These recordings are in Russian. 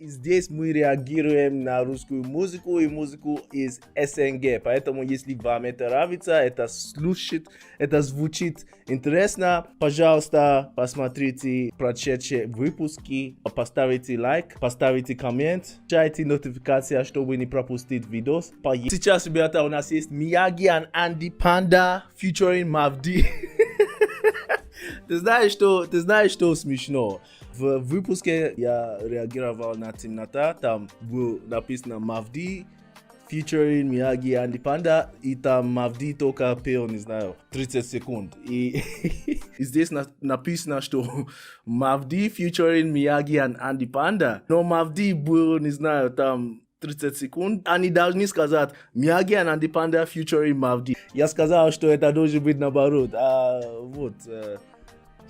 Здесь мы реагируем на русскую музыку, и музыку из СНГ. Поэтому, если вам это нравится, это слушает, это звучит интересно, пожалуйста, посмотрите прошедшие выпуски, поставите лайк, поставите коммент, включайте нотификации, чтобы не пропустить видос. Сейчас, ребята, у нас есть Miyagi and Andy Panda featuring Mavdi. Ты знаешь, что смешно? В выпуске я реагировал на темнота, там было написано Mavdi featuring Miyagi and Andy Panda, и там Mavdi только пел, не знаю, 30 секунд. И здесь написано, что Mavdi featuring Miyagi and Andy Panda, но Mavdi был, не знаю, там 30 секунд. Они должны сказать Miyagi and Andy Panda featuring Mavdi. Я сказал, что это должен быть наоборот.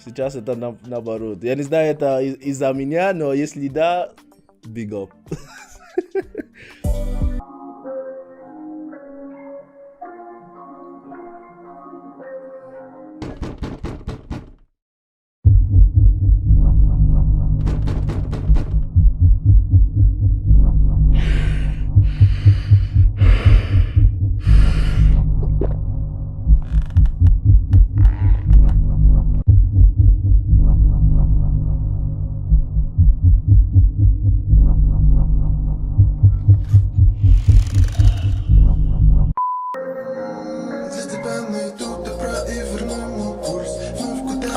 Сейчас это наоборот. Я не знаю, это из-за меня, но если да, big up.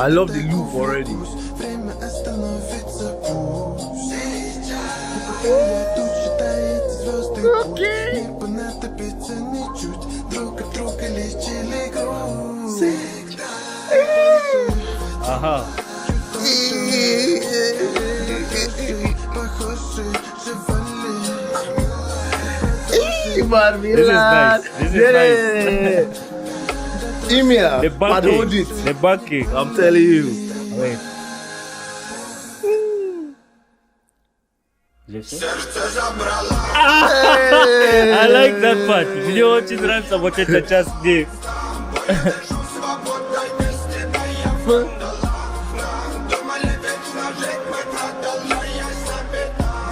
I love the loop already. Okay. Ага. This is nice. Имя подходит. The backing. I'm telling you. Wait. I like that part. Мне очень нравится вот эта часть, где...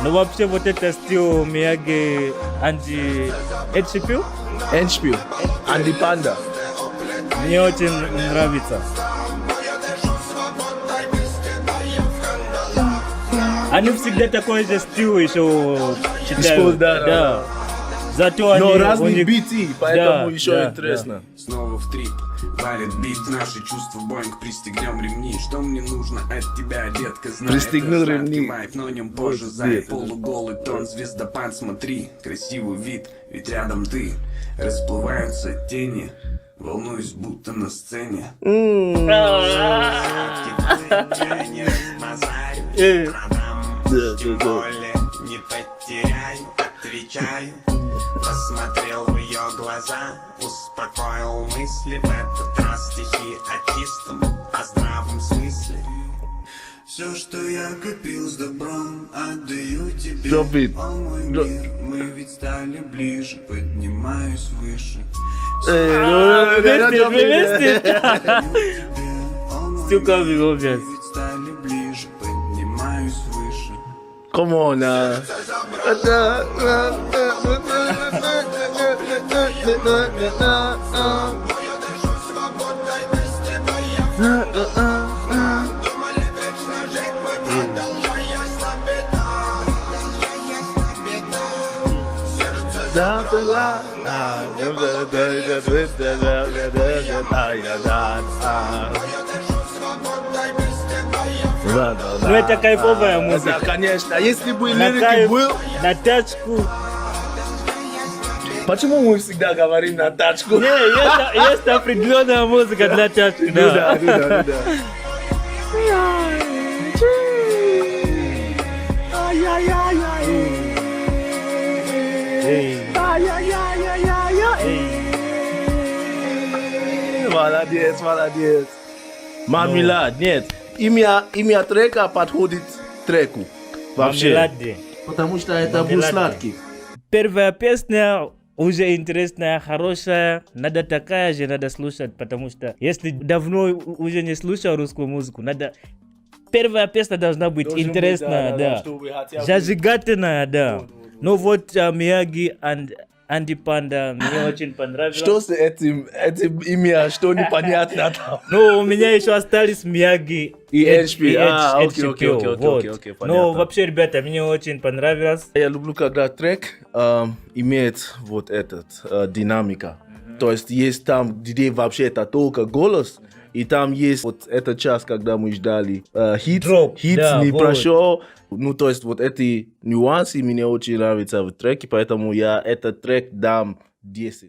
Ну вообще вот это стил Miyagi Andy Endspiel? Endspiel. Andy Panda. Мне очень нравится. Они всегда такой же стил еще читают. Да. Зато они... Но разные биты, поэтому еще интересно. Снова в трип, валит бит, наши чувства Боинг, пристегнем ремни. Что мне нужно от тебя, детка, знай. Пристегнул ремни. Майк, но нем позже зай. Полуголый тон, звездопад, смотри. Красивый вид, ведь рядом ты. Расплываются тени, волнуюсь, будто на сцене. Тем более не потеряю, отвечаю. Посмотрел в ее глаза, успокоил мысли. В этот раз стихи о чистом, о здравом смысле. Все, что я копил с добром, отдаю тебе. О, мой мир, мы ведь стали ближе, поднимаюсь выше. Вместе. Still coming, obvious. Мы ведь стали ближе, поднимаюсь выше. Come on now. Ну это кайфовая музыка. Да, конечно. Если бы лирики был... На тачку. Почему мы всегда говорим на тачку? Не, есть определенная музыка для тачки. Да. Молодец. Мармелад, нет. Имя трека подходит треку. Вообще. Мармеладе. Потому что это был сладкий. Первая песня уже интересная, хорошая. Надо такая же, надо слушать, потому что если давно уже не слушал русскую музыку, надо первая песня должна быть Должен быть, интересная, да. чтобы хотя бы- Зажигательная, да. Ну вот Мияги и Анди Панда мне очень понравилось. Что с этим имя, что непонятно там? Ну, у меня еще остались Мияги И HP. А, Edge окей, Shapiro, окей, вот. окей, Ну, понятно. вообще, ребята, мне очень понравилось. Я люблю, когда трек имеет вот этот динамика. То есть там, где вообще это только голос, и там есть вот этот час, когда мы ждали хит Дроп, да, не вот. прошел. Ну, то есть вот эти нюансы мне очень нравятся в треке, поэтому я этот трек дам 10.